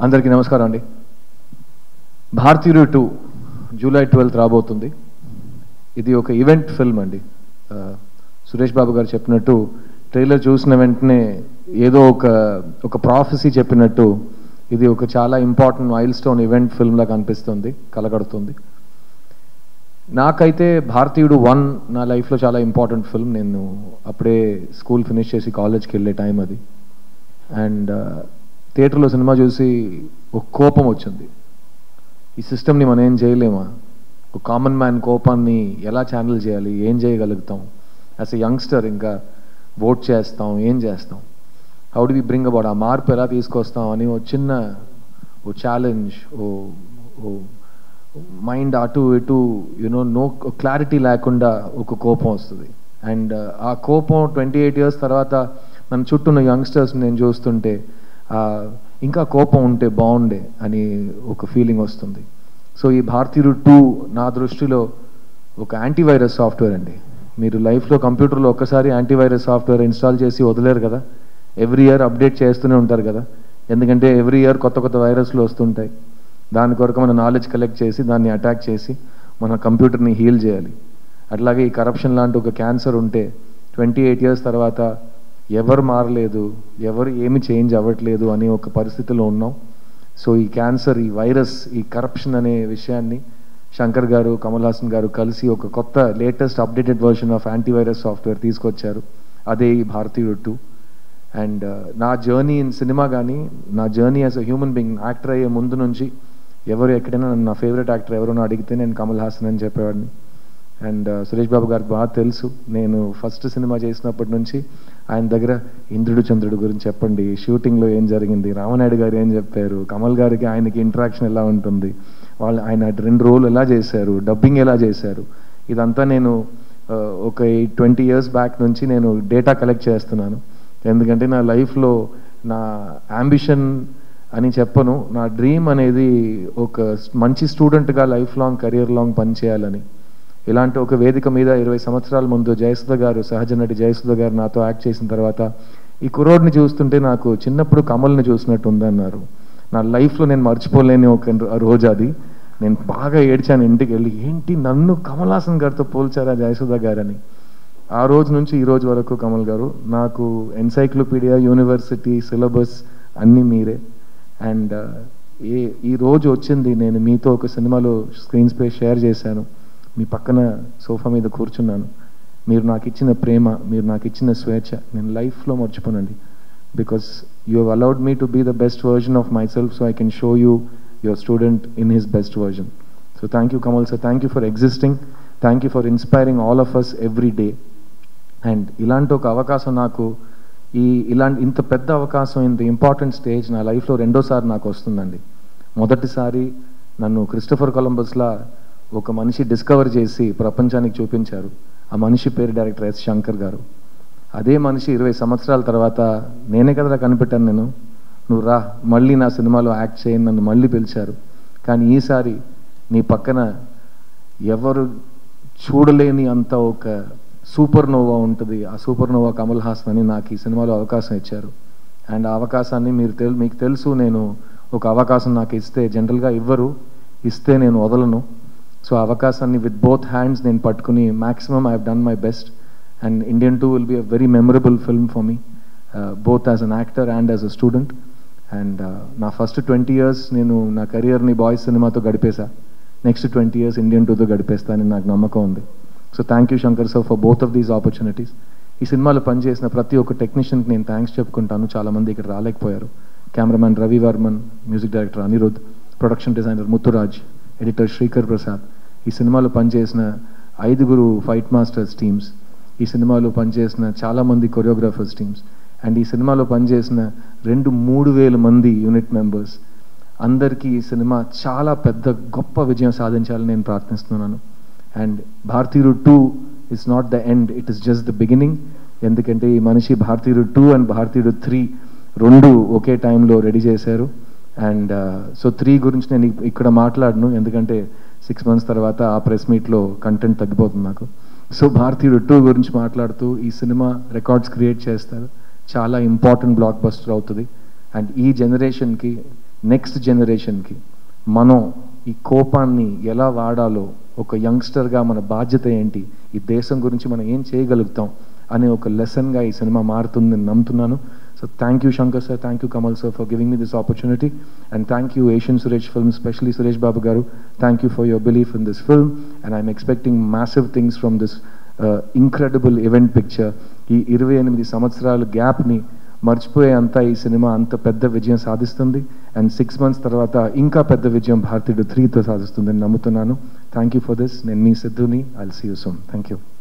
అందరికీ నమస్కారం అండి. భారతీయుడు 2 జూలై 12 రాబోతుంది. ఇది ఒక ఈవెంట్ ఫిల్మ్ అండి. సురేష్ బాబు గారు చెప్పినట్టు ట్రైలర్ చూసిన వెంటనే ఏదో ఒక ప్రాఫెసీ చెప్పినట్టు ఇది ఒక చాలా ఇంపార్టెంట్ మైల్ స్టోన్ ఈవెంట్ ఫిల్మ్లా కనిపిస్తుంది, కలగడుతుంది. నాకైతే భారతీయుడు 1 నా లైఫ్లో చాలా ఇంపార్టెంట్ ఫిల్మ్. నేను అప్పుడే స్కూల్ ఫినిష్ చేసి కాలేజ్కి వెళ్ళే టైం అది. అండ్ థియేటర్లో సినిమా చూసి ఒక కోపం వచ్చింది. ఈ సిస్టమ్ని మనం ఏం చేయలేమా? ఒక కామన్ మ్యాన్ కోపాన్ని ఎలా ఛానల్ చేయాలి, ఏం చేయగలుగుతాం? యాజ్ ఎ యంగ్స్టర్ ఇంకా ఓట్ చేస్తాం, ఏం చేస్తాం? How do we bring about ఆ మార్పు ఎలా తీసుకొస్తాం అని ఓ చిన్న ఛాలెంజ్, ఓ మైండ్ అటు ఇటు నో క్లారిటీ లేకుండా ఒక కోపం వస్తుంది. అండ్ ఆ కోపం 28 years తర్వాత నన్ను చుట్టూన్న యంగ్స్టర్స్ నేను చూస్తుంటే ఇంకా కోపం ఉంటే బాగుండే అని ఒక ఫీలింగ్ వస్తుంది. సో ఈ భారతీయుడు 2 నా దృష్టిలో ఒక యాంటీవైరస్ సాఫ్ట్వేర్ అండి. మీరు లైఫ్లో కంప్యూటర్లో ఒక్కసారి యాంటీవైరస్ సాఫ్ట్వేర్ ఇన్స్టాల్ చేసి వదిలేరు కదా, ఎవ్రీ ఇయర్ అప్డేట్ చేస్తూనే ఉంటారు కదా. ఎందుకంటే ఎవ్రీ ఇయర్ కొత్త వైరస్లు వస్తుంటాయి. దాని కొరకు మన నాలెడ్జ్ కలెక్ట్ చేసి దాన్ని అటాక్ చేసి మన కంప్యూటర్ని హీల్ చేయాలి. అట్లాగే ఈ కరప్షన్ లాంటి ఒక క్యాన్సర్ ఉంటే 28 years తర్వాత ఎవరు మారలేదు, ఎవరు ఏమి చేంజ్ అవ్వట్లేదు అని ఒక పరిస్థితిలో ఉన్నాం. సో ఈ క్యాన్సర్, ఈ వైరస్, ఈ కరప్షన్ అనే విషయాన్ని శంకర్ గారు, కమల్ హాసన్ గారు కలిసి ఒక కొత్త latest updated version of antivirus software తీసుకొచ్చారు. అదే ఈ భారతీయుడు 2. అండ్ నా జర్నీ ఇన్ సినిమా కానీ, నా journey as a human being, actor అయ్యే ముందు నుంచి ఎవరు ఎక్కడైనా నా ఫేవరెట్ యాక్టర్ ఎవరైనా అడిగితే నేను కమల్ హాసన్ అని చెప్పేవాడిని. అండ్ సురేష్ బాబు గారికి బాగా తెలుసు, నేను ఫస్ట్ సినిమా చేసినప్పటి నుంచి ఆయన దగ్గర ఇంద్రుడు చంద్రుడు గురించి చెప్పండి, షూటింగ్లో ఏం జరిగింది, రామనాయుడు గారు ఏం చెప్పారు, కమల్ గారికి ఆయనకి ఇంటరాక్షన్ ఎలా ఉంటుంది, ఆయన 2 roles ఎలా చేశారు, డబ్బింగ్ ఎలా చేశారు, ఇదంతా నేను ఒక 20 years బ్యాక్ నుంచి నేను డేటా కలెక్ట్ చేస్తున్నాను. ఎందుకంటే నా లైఫ్లో నా అంబిషన్ అని చెప్పను, నా డ్రీమ్ అనేది ఒక మంచి స్టూడెంట్గా లైఫ్ లాంగ్, కెరియర్ లాంగ్ పనిచేయాలని. ఇలాంటి ఒక వేదిక మీద 20 సంవత్సరాల ముందు జయసుధ గారు, సహజ నటి జయసుధ గారు నాతో యాక్ట్ చేసిన తర్వాత ఈ కుర్రోడ్ని చూస్తుంటే నాకు చిన్నప్పుడు కమల్ని చూసినట్టు ఉందన్నారు. నా లైఫ్లో నేను మర్చిపోలేని ఒక రోజు అది. నేను బాగా ఏడ్చాను ఇంటికి వెళ్ళి, ఏంటి నన్ను కమల్ హాసన్ గారితో పోల్చారా జయసుధ గారని. ఆ రోజు నుంచి ఈ రోజు వరకు కమల్ గారు నాకు ఎన్సైక్లోపీడియా, యూనివర్సిటీ, సిలబస్ అన్నీ మీరే. అండ్ ఈ రోజు వచ్చింది, నేను మీతో ఒక సినిమాలో స్క్రీన్ స్పేస్ షేర్ చేశాను, మీ పక్కన సోఫా మీద కూర్చున్నాను. మీరు నాకు ఇచ్చిన ప్రేమ, మీరు నాకు ఇచ్చిన స్వేచ్ఛ నేను లైఫ్లో మర్చిపోనండి. Because you have allowed me to be the best version of my self, so I can show you your student in his best version. So thank you Kamal sir, thank you for existing, thank you for inspiring all of us every day. And ఇలాంటి ఒక అవకాశం నాకు, ఇంత పెద్ద అవకాశం, ఇంత important stage నా లైఫ్లో 2వ సారి నాకు వస్తుందండి. మొదటిసారి నన్ను క్రిస్టోఫర్ కొలంబస్లా ఒక మనిషి డిస్కవర్ చేసి ప్రపంచానికి చూపించారు. ఆ మనిషి పేరు డైరెక్టర్ ఎస్ శంకర్ గారు. అదే మనిషి 20 సంవత్సరాల తర్వాత నేనే కదరా కనిపెట్టాను, నువ్వు రా మళ్ళీ నా సినిమాలో యాక్ట్ చేయని నన్ను మళ్ళీ పిలిచారు. కానీ ఈసారి నీ పక్కన ఎవరు చూడలేని అంత ఒక సూపర్ నోవా ఉంటుంది, ఆ సూపర్ నోవా కమల్ హాసన్ అని నాకు ఈ సినిమాలో అవకాశం ఇచ్చారు. అండ్ ఆ అవకాశాన్ని మీకు తెలుసు, నేను ఒక అవకాశం నాకు ఇస్తే జనరల్గా ఇవ్వరు, ఇస్తే నేను వదలను. సో అవకాశాన్ని విత్ బోత్ హ్యాండ్స్ నేను పట్టుకుని maximum I have done my best. And Indian 2 will be a very memorable film for me, both as an actor and as a student. And నా ఫస్ట్ 20 years నేను నా కెరియర్ని boys సినిమాతో గడిపేశా. Next 20 years Indian 2తో గడిపేస్తానని నాకు నమ్మకం ఉంది. So thank you Shankar sir for both of these opportunities. ఈ సినిమాలో పనిచేసిన ప్రతి ఒక్క టెక్నీషియన్కి నేను థ్యాంక్స్ చెప్పుకుంటాను. చాలామంది ఇక్కడ రాలేకపోయారు. Cameraman Ravi Varman, music director Anirudh, production designer Muthuraj, editor Sreekar Prasad, ఈ సినిమాలో పనిచేసిన 5 ఫైట్ మాస్టర్స్ టీమ్స్, ఈ సినిమాలో పనిచేసిన చాలామంది కొరియోగ్రాఫర్స్ టీమ్స్, అండ్ ఈ సినిమాలో పనిచేసిన 2-3 వేల మంది యూనిట్ మెంబర్స్ అందరికీ ఈ సినిమా చాలా పెద్ద గొప్ప విజయం సాధించాలని నేను ప్రార్థిస్తున్నాను. అండ్ భారతీయుడు 2 is not the end, it is just the beginning. ఎందుకంటే ఈ మనిషి భారతీయుడు 2 అండ్ భారతీయుడు 3 2 ఒకే టైంలో రెడీ చేశారు. అండ్ సో 3 గురించి నేను ఇక్కడ మాట్లాడను, ఎందుకంటే 6 months తర్వాత ఆ ప్రెస్ మీట్లో కంటెంట్ తగ్గిపోతుంది నాకు. సో భారతీయుడు 2 గురించి మాట్లాడుతూ ఈ సినిమా రికార్డ్స్ క్రియేట్ చేస్తారు, చాలా ఇంపార్టెంట్ బ్లాక్ బస్టర్ అవుతుంది. అండ్ ఈ జనరేషన్కి నెక్స్ట్ జనరేషన్కి మనం ఈ కోపాన్ని ఎలా వాడాలో, ఒక యంగ్స్టర్గా మన బాధ్యత ఏంటి, ఈ దేశం గురించి మనం ఏం చేయగలుగుతాం అనే ఒక లెసన్గా ఈ సినిమా మారుతుందని నమ్ముతున్నాను. So thank you Shankar sir, thank you Kamal sir for giving me this opportunity, and thank you Asian Suresh film, specially Suresh Babu గారు. Thank you for your belief in this film, and I'm expecting massive things from this incredible event picture. ఈ 28 సంవత్సరాల గ్యాప్ని మర్చిపోయే అంతా ఈ cinema అంత పెద్ద విజయం సాధిస్తుంది, అండ్ 6 months తర్వాత ఇంకా పెద్ద విజయం భారతీయుడు 3తో సాధిస్తుందని నమ్ముతున్నాను. Thank you for this. నేను మీ సిద్ధుని. I'll see you soon. Thank you.